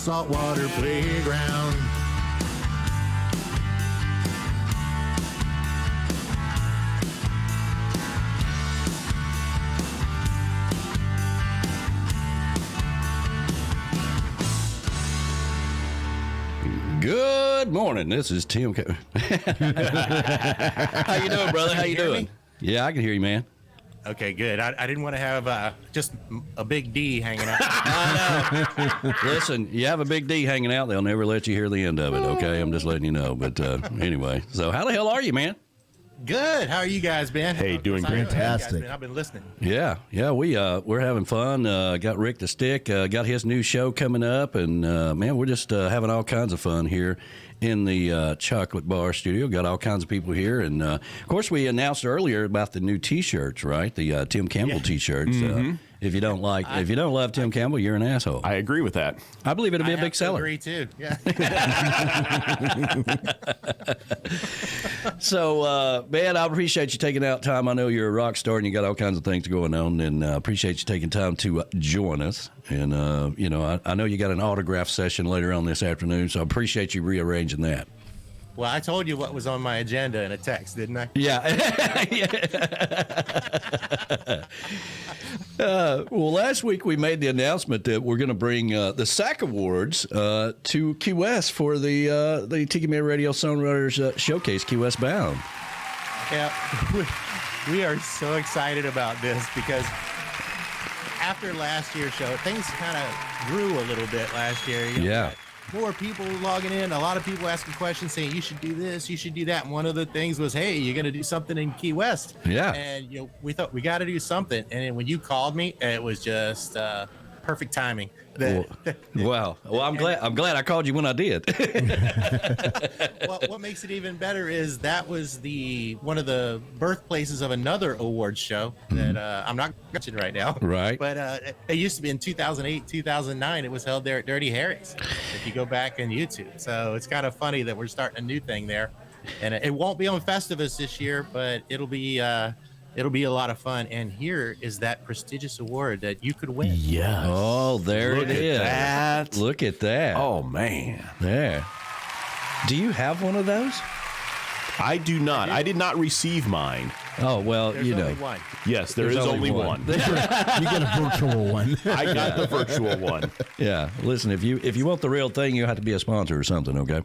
saltwater playground. Good morning. This is Tim. How you doing, brother? How you doing? Yeah, I can hear you, man. Okay, good. I didn't want to have just a big D hanging out. I know. Listen, you have a big D hanging out, they'll never let you hear the end of it, okay? I'm just letting you know. But anyway, so how the hell are you, man? Good. How are you guys, man? Hey, doing fantastic. I've been listening. Yeah, we're having fun. Got Rick the Stick, got his new show coming up, and man, we're just having all kinds of fun here in the Chocolate Bar studio. Got all kinds of people here, and of course, we announced earlier about the new T-shirts, right? The Tim Campbell T-shirts. Mm-hmm. If you don't love Tim Campbell, you're an asshole. I agree with that. I believe it'll be a big seller. I agree too. Yeah. So, man, I appreciate you taking out time. I know you're a rock star and you got all kinds of things going on, and appreciate you taking time to join us. And I know you got an autograph session later on this afternoon, so I appreciate you rearranging that. Well, I told you what was on my agenda in a text, didn't I? Yeah. Well, last week we made the announcement that we're going to bring the SAC Awards to Key West for the Tiki Man Radio Songwriters Showcase, Key West Bound. Yeah, we are so excited about this because after last year's show, things kind of grew a little bit last year. Yeah. More people logging in, a lot of people asking questions saying, you should do this, you should do that. And one of the things was, hey, you're going to do something in Key West. Yeah. And we thought we got to do something. And when you called me, it was just perfect timing. Well, I'm glad I called you when I did. Well, what makes it even better is that was one of the birthplaces of another awards show that I'm not mentioning right now. Right. But it used to be in 2008, 2009. It was held there at Dirty Harry's. If you go back on YouTube, so it's kind of funny that we're starting a new thing there, and it won't be on Festivus this year, but it'll be a lot of fun. And here is that prestigious award that you could win. Yes. Oh, there it is. That. Look at that. Oh, man. There. Do you have one of those? I do not. I did not receive mine. Oh, well, There's only one. Yes, there's only one. You get a virtual one. I got the virtual one. Yeah. Listen, if you want the real thing, you have to be a sponsor or something, okay?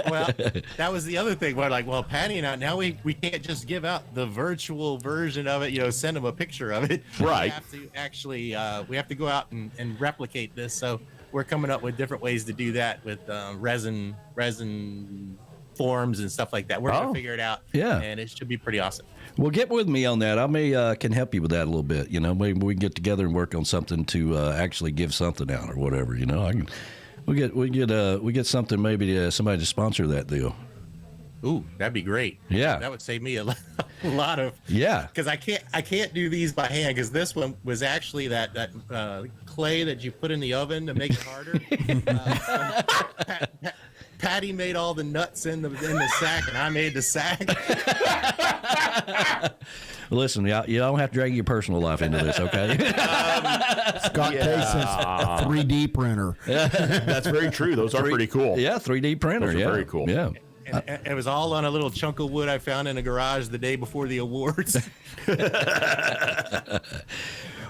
Well, that was the other thing. We're like, well, Patty and I, now we can't just give out the virtual version of it, send them a picture of it. Right. We have to actually, we have to go out and replicate this. So we're coming up with different ways to do that with resin forms and stuff like that. We're going to figure it out. Yeah. And it should be pretty awesome. Well, get with me on that. I may can help you with that a little bit. Maybe we can get together and work on something to actually give something out or whatever. We get something maybe to somebody to sponsor that deal. Ooh, that'd be great. Yeah, that would save me a lot of. Yeah, because I can't do these by hand because this one was actually that clay that you put in the oven to make it harder. Patty made all the nuts in the sack, and I made the sack. Listen, you don't have to drag your personal life into this, okay? Scott Case's 3D printer. That's very true. Those are pretty cool. Yeah, 3D printer. Those are very cool. Yeah. And it was all on a little chunk of wood I found in a garage the day before the awards.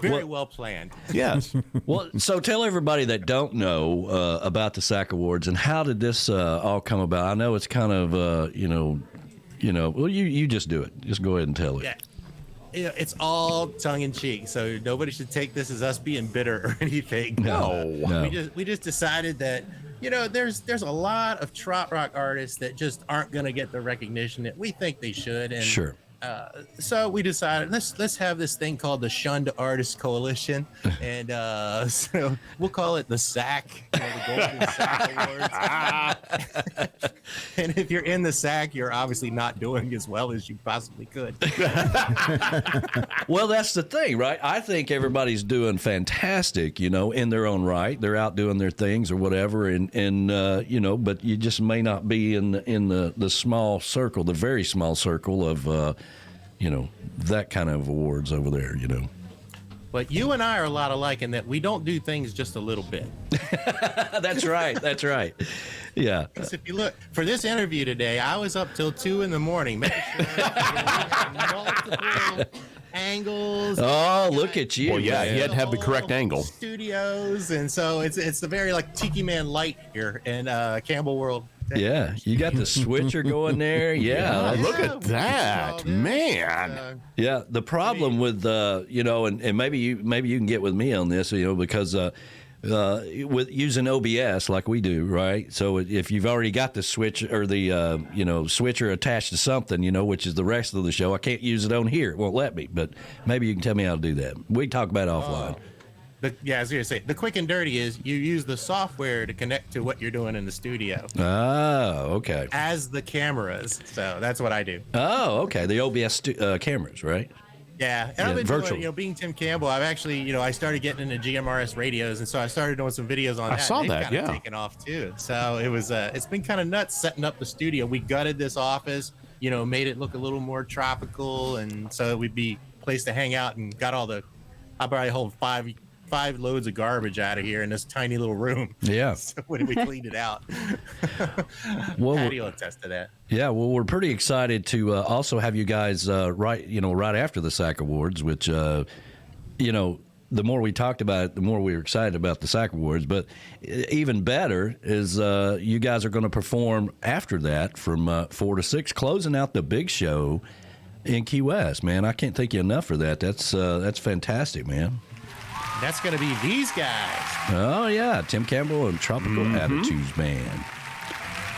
Very well planned. Yes. Well, so tell everybody that don't know about the SAC Awards and how did this all come about? I know it's kind of, well, you just do it. Just go ahead and tell it. Yeah. It's all tongue in cheek, so nobody should take this as us being bitter or anything. No. We just decided that there's a lot of trot rock artists that just aren't going to get the recognition that we think they should, and sure. So we decided let's have this thing called the Shunned Artists Coalition, and so we'll call it the SAC, the Golden SAC Awards. And if you're in the SAC, you're obviously not doing as well as you possibly could. Well, that's the thing, right? I think everybody's doing fantastic, in their own right. They're out doing their things or whatever, and but you just may not be in the small circle, the very small circle of that kind of awards over there, But you and I are a lot alike in that we don't do things just a little bit. That's right. That's right. Yeah. Because if you look for this interview today, I was up till 2 a.m. making sure multiple angles. Oh, look at you. Well, yeah, man. he had to have the correct angle. Studios, and so it's the very like Tiki Man light here in Campbell World. Yeah, you got the switcher going there. Yeah, Look at that, man. yeah. The problem with and maybe you can get with me on this, because with using OBS like we do, right? So if you've already got the switch or the switcher attached to something, which is the rest of the show, I can't use it on here. It won't let me. But maybe you can tell me how to do that. We can talk about it offline. I was going to say, the quick and dirty is you use the software to connect to what you're doing in the studio. Oh, okay. As the cameras. So that's what I do. Oh, okay. The OBS cameras, right? Yeah. And I've been virtual. doing, being Tim Campbell, I've actually, I started getting into GMRS radios. And so I started doing some videos on that. I saw They've that, kinda taken off too. So it was, it's been kind of nuts setting up the studio. We gutted this office, made it look a little more tropical. And so it would be a place to hang out and got all I probably hold five loads of garbage out of here in this tiny little room. Yeah. So when we cleaned it out, Patty will attest to that. Yeah, well, we're pretty excited to also have you guys right after the SAC Awards, which the more we talked about it, the more we were excited about the SAC Awards. But even better is you guys are going to perform after that from 4 to 6, closing out the big show in Key West. Man, I can't thank you enough for that. That's fantastic, man. That's going to be these guys. Oh, yeah. Tim Campbell and Tropical Attitudes Band.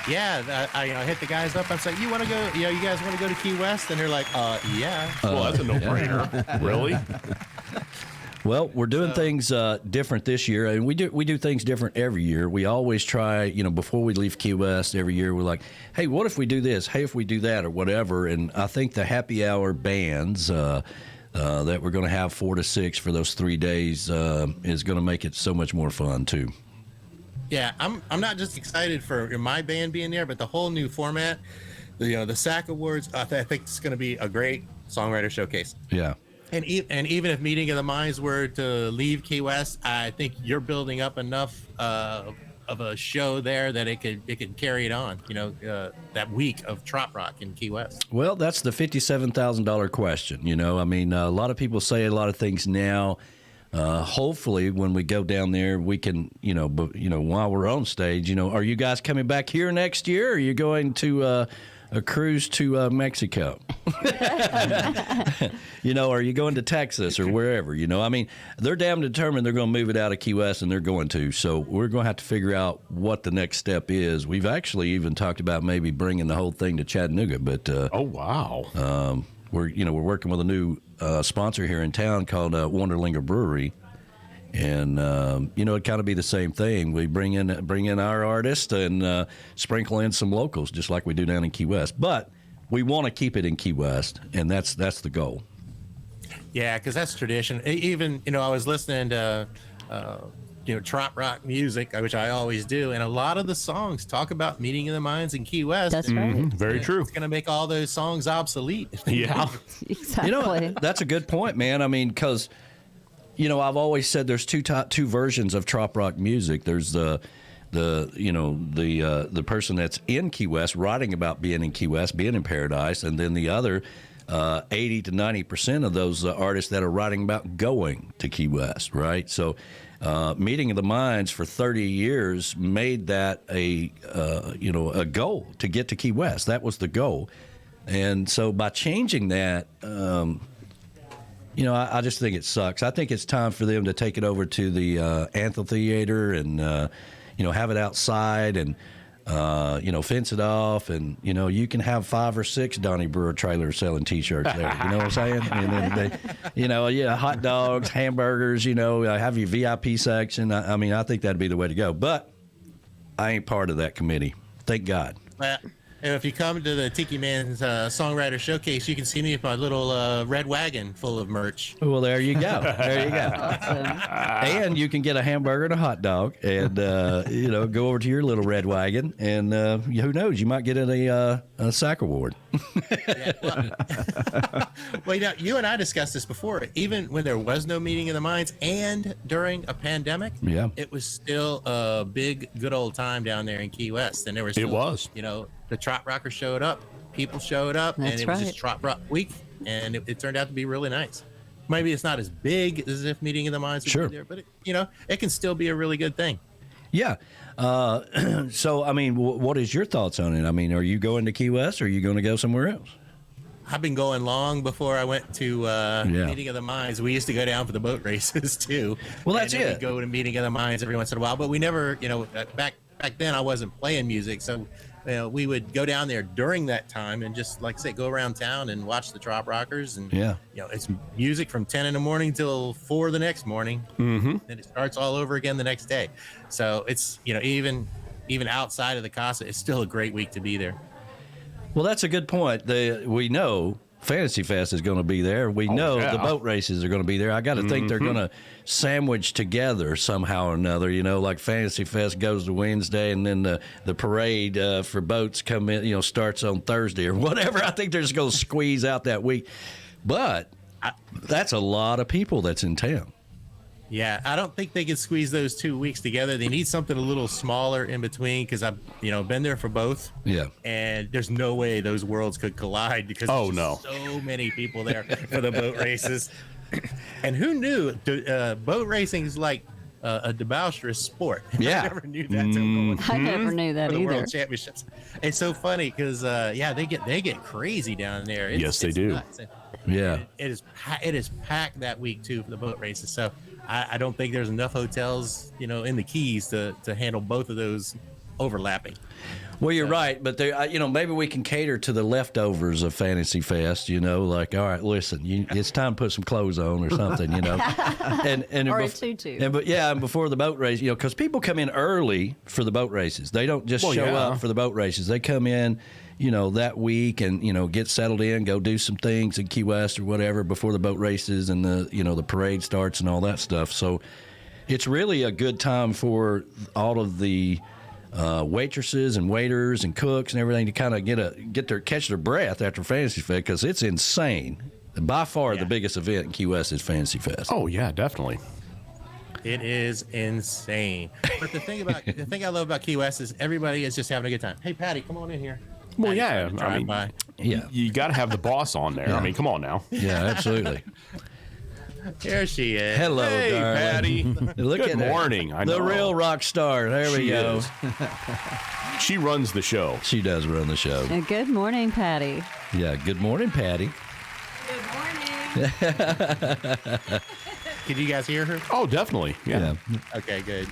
Yeah. I hit the guys up. I'm like, you want to go, you guys want to go to Key West? And they're like, yeah. Well, that's a no-brainer. Really? Well, we're doing things different this year, and we do things different every year. We always try, before we leave Key West every year, we're like, hey, what if we do this? Hey, if we do that or whatever. And I think the happy hour bands that we're going to have 4 to 6 for those 3 days is going to make it so much more fun too. Yeah, I'm not just excited for my band being there, but the whole new format, the SAC Awards. I think it's going to be a great songwriter showcase. Yeah. And even if Meeting of the Minds were to leave Key West, I think you're building up enough of a show there that it could carry it on. That week of Trop Rock in Key West. Well, that's the $57,000 question. I mean, a lot of people say a lot of things now. Hopefully, when we go down there, we can, while we're on stage, are you guys coming back here next year? Or are you going to a cruise to Mexico? Are you going to Texas or wherever? I mean, they're damn determined they're going to move it out of Key West, and they're going to. So we're going to have to figure out what the next step is. We've actually even talked about maybe bringing the whole thing to Chattanooga, but oh wow, we're working with a new sponsor here in town called Wonderlinger Brewery. And it'd kind of be the same thing. We bring in our artists and sprinkle in some locals, just like we do down in Key West. But we want to keep it in Key West, and that's the goal. Yeah, because that's tradition. Even I was listening to Trop Rock music, which I always do, and a lot of the songs talk about Meeting of the Minds in Key West. That's right. Very true. It's going to make all those songs obsolete. Yeah, Exactly. That's a good point, man. I mean, because I've always said there's two versions of Trop Rock music. There's the person that's in Key West writing about being in Key West, being in paradise, and then the other 80 to 90% of those artists that are writing about going to Key West, right? So Meeting of the Minds for 30 years made that a goal to get to Key West. That was the goal. And so by changing that, I just think it sucks. I think it's time for them to take it over to the amphitheater and, have it outside and, fence it off. And, you can have 5 or 6 Donnie Brewer trailers selling T-shirts there. You know what I'm saying? And then hot dogs, hamburgers, have your VIP section. I think that'd be the way to go. But I ain't part of that committee. Thank God. And if you come to the Tiki Man's Songwriter Showcase, you can see me with my little red wagon full of merch. Well, there you go. There you go. Awesome. And you can get a hamburger and a hot dog and, go over to your little red wagon. And who knows, you might get a SAC award. Yeah, well, you and I discussed this before. Even when there was no meeting of the minds and during a pandemic, it was still a big, good old time down there in Key West. And there was still, the Trot Rockers showed up, people showed up, and it was just Trot Rock Week, and it turned out to be really nice. Maybe it's not as big as if meeting of the minds would be there, but it can still be a really good thing. Yeah. So, I mean, what is your thoughts on it? I mean, are you going to Key West or are you going to go somewhere else? I've been going long before I went to Meeting of the Minds. We used to go down for the boat races, too. Well, that's it. We'd go to Meeting of the Minds every once in a while, but we never, back then I wasn't playing music, so we would go down there during that time and just, like I say, go around town and watch the Trop Rockers. And, it's music from 10 in the morning till 4 the next morning. Mm-hmm. And it starts all over again the next day. So it's, even outside of the Casa, it's still a great week to be there. Well, that's a good point. We know Fantasy Fest is going to be there. We know the boat races are going to be there. I got to think they're going to sandwich together somehow or another. Like Fantasy Fest goes to Wednesday, and then the parade for boats come in. Starts on Thursday or whatever. I think they're just going to squeeze out that week. But that's a lot of people that's in town. Yeah, I don't think they can squeeze those 2 weeks together. They need something a little smaller in between because I've been there for both. Yeah, and there's no way those worlds could collide because there's so many people there for the boat races. And who knew boat racing is like a debaucherous sport? Yeah, I never knew that. I never knew that for either. The World Championships. It's so funny because they get crazy down there. Yes, they do. Nuts. Yeah, it is packed that week too for the boat races. So I don't think there's enough hotels, in the Keys to handle both of those overlapping. Well, you're right, but maybe we can cater to the leftovers of Fantasy Fest. Like, all right, listen, it's time to put some clothes on or something. And or a tutu. And before the boat race, because people come in early for the boat races. They don't just show up for the boat races. They come in, that week and get settled in, go do some things in Key West or whatever before the boat races and the parade starts and all that stuff. So it's really a good time for all of the waitresses and waiters and cooks and everything to kind of catch their breath after Fantasy Fest because it's insane. By far, the biggest event in Key West is Fantasy Fest. Oh yeah, definitely. It is insane. But the thing I love about Key West is everybody is just having a good time. Hey, Patty, come on in here. Well, Patty's you got to have the boss on there. I mean, come on now. Yeah, absolutely. Here she is. Hello, hey, darling. Patty. Look Good at morning. Her. The real rock star. There we go. She runs the show. She does run the show. Good morning, Patty. Yeah, good morning, Patty. Good morning. Can you guys hear her? Oh, definitely. Yeah. Okay, good.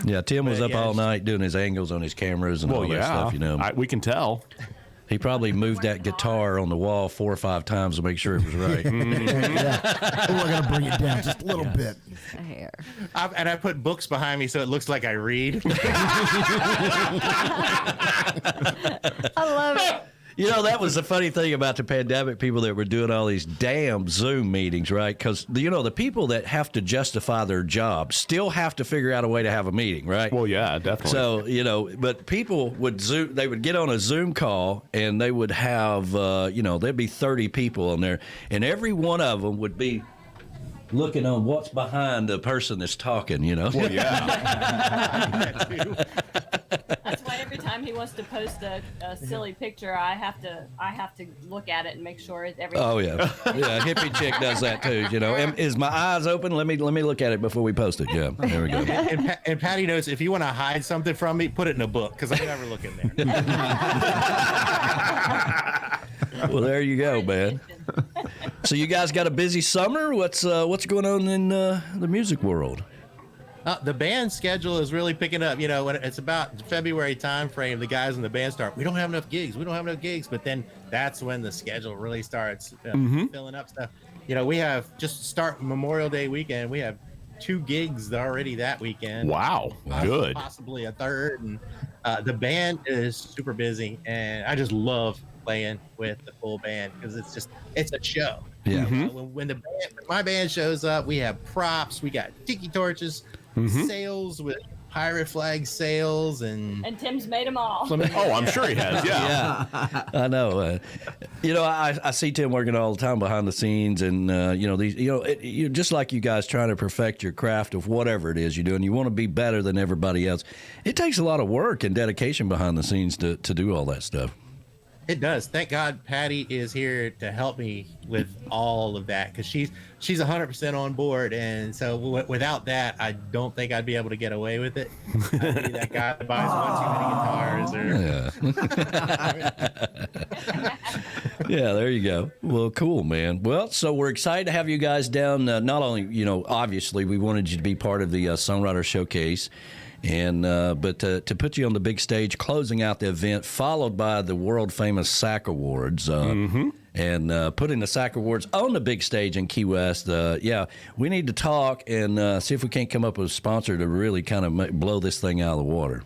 Yeah, Tim was up all night doing his angles on his cameras and all that stuff, we can tell. He probably moved that guitar on the wall 4 or 5 times to make sure it was right. We're going to bring it down just a little bit. There. And I put books behind me so it looks like I read. I love it. That was the funny thing about the pandemic, people that were doing all these damn Zoom meetings, right? Because, the people that have to justify their job still have to figure out a way to have a meeting, right? Well, yeah, definitely. So, but people would they would get on a Zoom call and they would have, there'd be 30 people on there, and every one of them would be looking on what's behind the person that's talking, Well, yeah. That's why every time he wants to post a silly picture, I have to look at it and make sure everything. Oh yeah, hippie chick does that too. Is my eyes open? Let me look at it before we post it. Yeah, there we go. And Patty knows if you want to hide something from me, put it in a book because I never look in there. Well, there you go, man. So you guys got a busy summer. What's going on in the music world? The band schedule is really picking up. When it's about February time frame, the guys in the band start, we don't have enough gigs. But then that's when the schedule really starts filling up stuff. We have just start Memorial Day weekend. We have 2 gigs already that weekend. Wow. Good. Possibly a third. And the band is super busy. And I just love playing with the full band because it's a show. Yeah. When my band shows up, we have props. We got tiki torches. Sales with pirate flag sails and Tim's made them all. Oh, I'm sure he has. Yeah. Yeah, I know. I see Tim working all the time behind the scenes, and just like you guys trying to perfect your craft of whatever it is you do, and you want to be better than everybody else. It takes a lot of work and dedication behind the scenes to do all that stuff. it does. Thank God Patty is here to help me with all of that, because she's 100% on board, and so without that, I don't think I'd be able to get away with it. I'd be that guy that buys one too many guitars. Yeah, there you go. Well, cool, man. Well, so we're excited to have you guys down. Not only, obviously we wanted you to be part of the Songwriter Showcase, and but to put you on the big stage, closing out the event, followed by the world famous SAC Awards, and putting the SAC Awards on the big stage in Key West. We need to talk and see if we can't come up with a sponsor to really kind of blow this thing out of the water.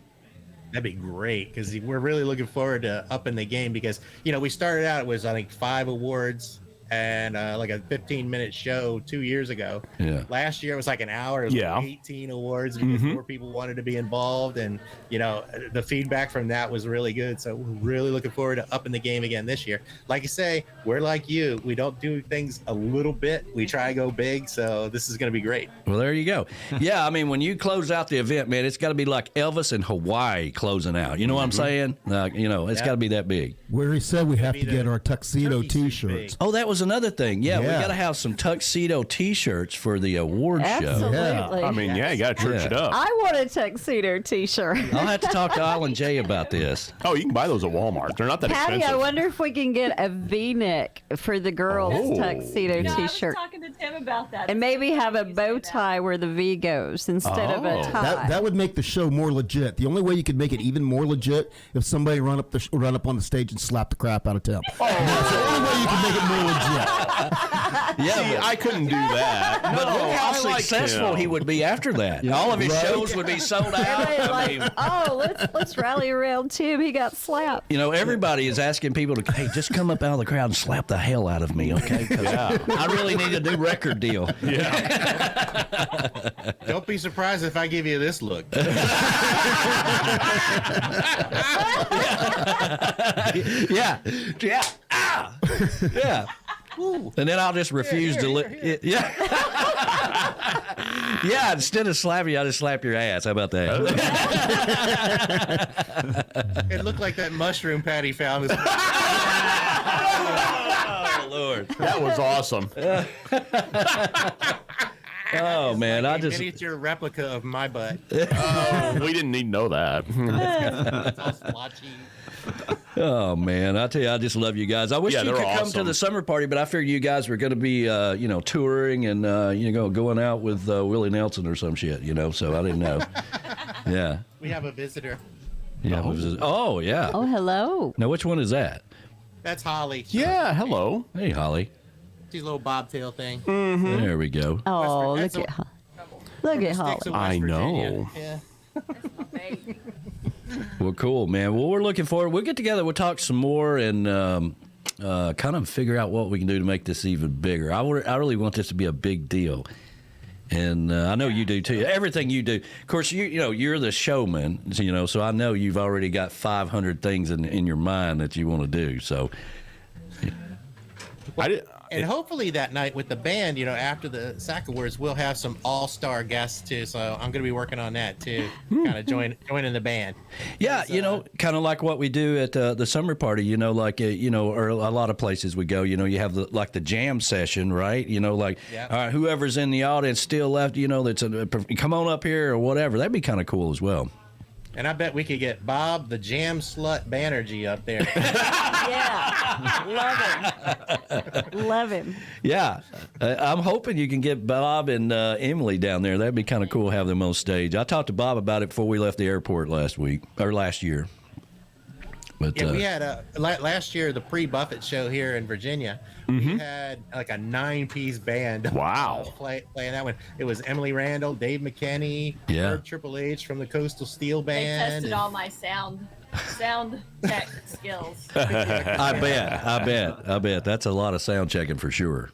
That'd be great, because we're really looking forward to upping the game, because we started out, it was I think 5 awards and like a 15-minute show 2 years ago. Yeah. Last year it was like an hour. It was like 18 awards because more people wanted to be involved, and the feedback from that was really good. So we're really looking forward to upping the game again this year. Like I say, we're like you. We don't do things a little bit. We try to go big. So this is going to be great. Well, there you go. Yeah, I mean, when you close out the event, man, it's got to be like Elvis in Hawaii closing out. You know what I'm saying? It's got to be that big. We already said we have to get our tuxedo turkey suit T-shirts. big. Oh, that was another thing. Yeah, we Yeah. got to have some tuxedo T-shirts for the award show. Absolutely. I mean, you got to church it up. I want a tuxedo T-shirt. I'll have to talk to Island Jay about this. Oh, you can buy those at Walmart. They're not that Patty, expensive. I wonder if we can get a V-neck for the girls' Oh. tuxedo I was T-shirt. talking to Tim about that. And maybe have a bow tie where the V goes instead of a Oh. tie. That would make the show more legit. The only way you could make it even more legit if somebody run up on the stage and slap the crap out of Tim. That's the only way you can make it more legit. See, I couldn't do that. But No, look how I like successful him. he would be after that. All of his Right? shows would be sold out. Everybody's I like, mean, oh, let's rally around Tim. He got slapped. everybody is asking people to, hey, just come up out of the crowd and slap the hell out of me, okay? 'Cause I really need a new record deal. Don't be surprised if I give you this look. Yeah. Ah! Yeah. And then I'll just refuse to look. Yeah. Yeah, instead of slapping you, I'll just slap your ass. How about that? It looked like that mushroom Patty found. Oh, Lord. That was awesome. Oh, man. I A just. miniature replica of my butt. Oh, we didn't need to know that. It's all splotchy. Oh, man. I tell you, I just love you guys. I wish Yeah, you they're could come to awesome. the summer party, but I figured you guys were going to be, touring and, going out with Willie Nelson or some shit, so I didn't know. Yeah. We have a visitor. Yeah. Oh, yeah. Oh, hello. Now, which one is that? That's Holly. Yeah, hello. Hey, Holly. She's a little bobtail thing. There we go. Oh, That's look a- at look at Holly. Sticks of West I Virginia. know. Yeah. Well, cool, man. Well, we're looking forward. We'll get together. We'll talk some more and kind of figure out what we can do to make this even bigger. I really want this to be a big deal. And I know you do, too. Everything you do. Of course, you're the showman, so I know you've already got 500 things in your mind that you want to do. So, And hopefully that night with the band, after the SAC Awards, we'll have some all-star guests too. So I'm going to be working on that too, kind of joining the band. yeah, kind of like what we do at the summer party, or a lot of places we go, you have the jam session, right? All right, whoever's in the audience still left, that's come on up here or whatever. That'd be kind of cool as well. And I bet we could get Bob the Jam Slut Banerjee up there. Yeah. Love him. Yeah, I'm hoping you can get Bob and Emily down there. That'd be kind of cool to have them on stage. I talked to Bob about it before we left the airport last year. But Yeah, we had last year the pre-Buffett show here in Virginia. We had like a 9-piece band. Wow. Playing that one. It was Emily Randall, Dave McKinney, Yeah. Herb Triple H from the Coastal Steel They Band. tested all my sound tech skills. I bet that's a lot of sound checking for sure.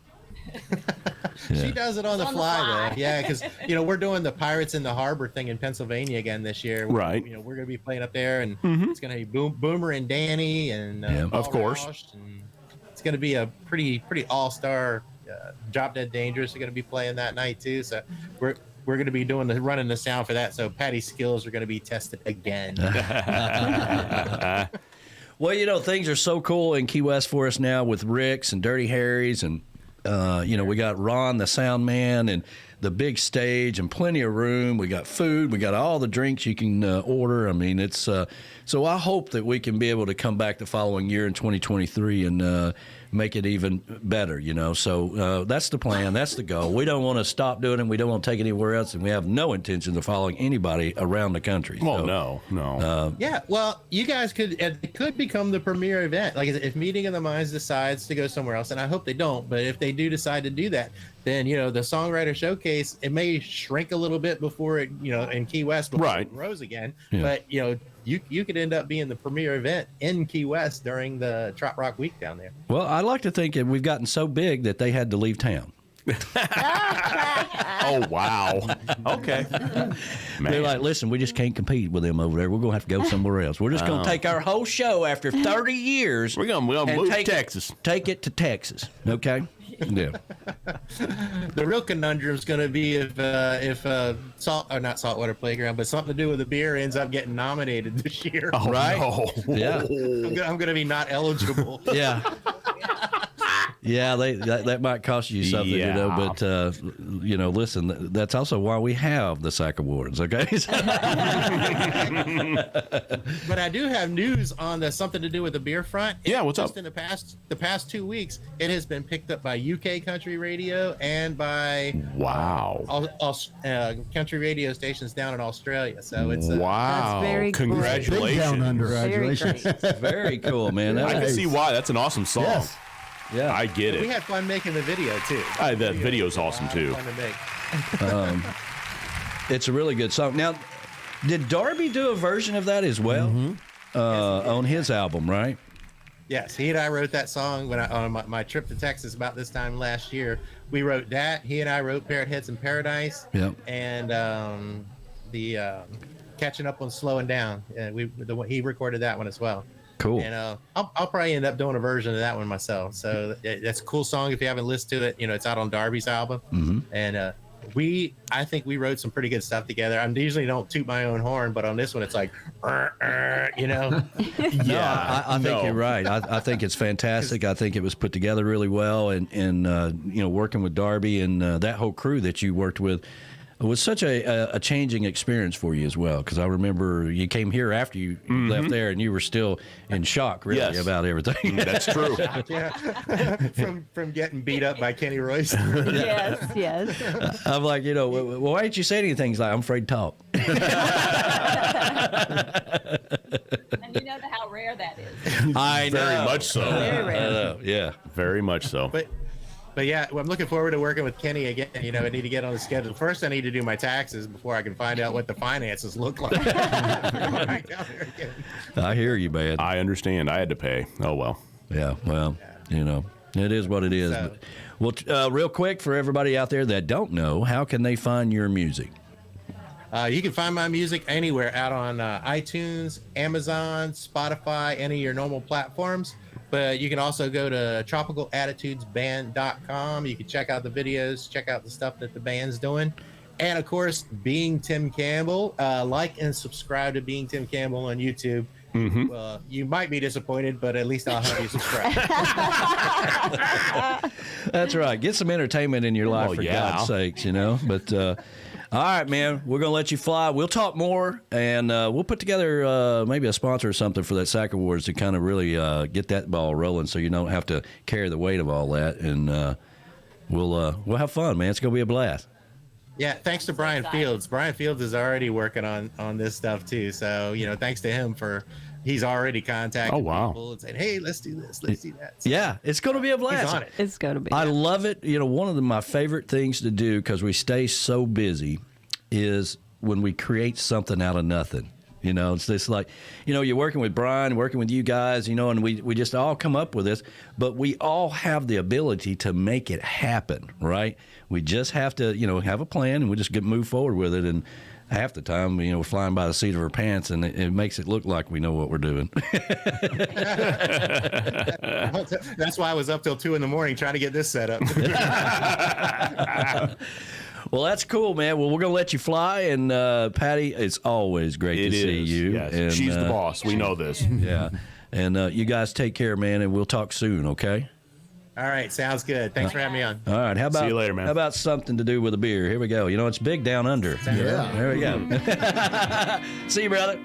She does it on the On the fly, fly. though. Yeah, because we're doing the Pirates in the Harbor thing in Pennsylvania again this year. Right. We're going to be playing up there, and it's going to be Boomer and Danny and Yeah. Paul Of course. Roush, and it's going to be a pretty all-star. Drop Dead Dangerous are going to be playing that night too. So we're going to be running the sound for that. So Patty's skills are going to be tested again. Well, things are so cool in Key West for us now with Rick's and Dirty Harry's, and we got Ron, the sound man, and the big stage, and plenty of room. We got food. We got all the drinks you can order. I mean, it's so I hope that we can be able to come back the following year in 2023 and make it even better. So that's the plan. That's the goal. We don't want to stop doing it. We don't want to take it anywhere else, and we have no intentions of following anybody around the country. Well, So, no. Yeah, well, you guys could become the premier event. Like if Meeting of the Minds decides to go somewhere else, and I hope they don't, but if they do decide to do that, then the Songwriter Showcase, it may shrink a little bit before it, in Key West before Right. it grows again. Yeah. But you could end up being the premier event in Key West during the Trot Rock Week down there. Well, I like to think that we've gotten so big that they had to leave town. Oh, wow. Okay. They're Man. like, listen, we just can't compete with them over there. We're going to have to go somewhere else. We're just going to take our whole show after 30 years. We're gonna and move to take Texas. Take it to Texas. Okay? Yeah. The real conundrum is going to be if not Saltwater Playground, but something to do with the beer ends up getting nominated this year. Oh, Right? no. Yeah. I'm going to be not eligible. Yeah. Yeah, that might cost you something, Yeah. But listen, that's also why we have the SAC Awards. Okay, But I do have news on the something to do with the beer front. Yeah, what's Just up? in the past 2 weeks, it has been picked up by UK country radio and by Wow. country radio stations down in Australia. So it's Wow. That's very great. Big down Congratulations. under. Very Congratulations. great. very cool, man. I That- can see why. That's an awesome song. Yes. yeah, I get we it. had fun making the video too. That video's awesome, too. Fun to make. it's a really good song. Now, did Darby do a version of that as well on his album? Right? Yes, he and I wrote that song when on my trip to Texas about this time last year. We wrote that. He and I wrote Parrot Heads in Paradise. Yep. And the Catching Up on Slowing Down. He recorded that one as well. Cool. And I'll probably end up doing a version of that one myself. So that's a cool song. If you haven't listened to it, it's out on Darby's album. And I think we wrote some pretty good stuff together. I usually don't toot my own horn, but on this one, it's like, I think you're right. I think it's fantastic. I think it was put together really well, and working with Darby and that whole crew that you worked with. It was such a changing experience for you as well, because I remember you came here after you left there, and you were still in shock, really, Yes. about everything. That's true. yeah, from getting beat up by Kenny Royce. Yes. I'm like, well, why didn't you say anything? He's like, I'm afraid to talk. And you know how rare that is. I know. Very much so. Very I rare. know, yeah. Very much so. But yeah, well, I'm looking forward to working with Kenny again. I need to get on the schedule. First, I need to do my taxes before I can find out what the finances look like. I hear you, man. I understand. I had to pay. Oh, well. Yeah, well, it is what it is. So- Well, real quick, for everybody out there that don't know, how can they find your music? You can find my music anywhere out on iTunes, Amazon, Spotify, any of your normal platforms. But you can also go to tropicalattitudesband.com. You can check out the videos, check out the stuff that the band's doing. And, of course, Being Tim Campbell. Like and subscribe to Being Tim Campbell on YouTube. You might be disappointed, but at least I'll have you subscribe. That's right. Get some entertainment in your life, Oh, for yeah. God's sakes, But, all right, man, we're going to let you fly. We'll talk more, and we'll put together maybe a sponsor or something for that SAC Awards to kind of really get that ball rolling, so you don't have to carry the weight of all that. And we'll have fun, man. It's going to be a blast. Yeah, thanks to Brian Fields. Brian Fields is already working on this stuff too. So, thanks to him he's already contacted people and said, hey, let's do this, let's do that. So Yeah, it's going to be a blast. he's on it. It's going to be. I love it. One of my favorite things to do, because we stay so busy, is when we create something out of nothing. You know, it's just like, you know, you're working with Brian, working with you guys, you know, and we just all come up with this, but we all have the ability to make it happen, right? We just have to, you know, have a plan, and we just move forward with it. And half the time, you know, we're flying by the seat of our pants, and it makes it look like we know what we're doing. That's why I was up till 2 a.m. trying to get this set up. Well, that's cool, man. Well, we're going to let you fly. And, Patty, it's always great to see you. Yes. And, she's the boss. We know this. Yeah. And you guys take care, man, and we'll talk soon, okay? All right. Sounds good. Thanks for having me on. All right. How about, See you later, man. How about something to do with a beer? Here we go. You know, it's big down under. Yeah. There we go. See you, brother.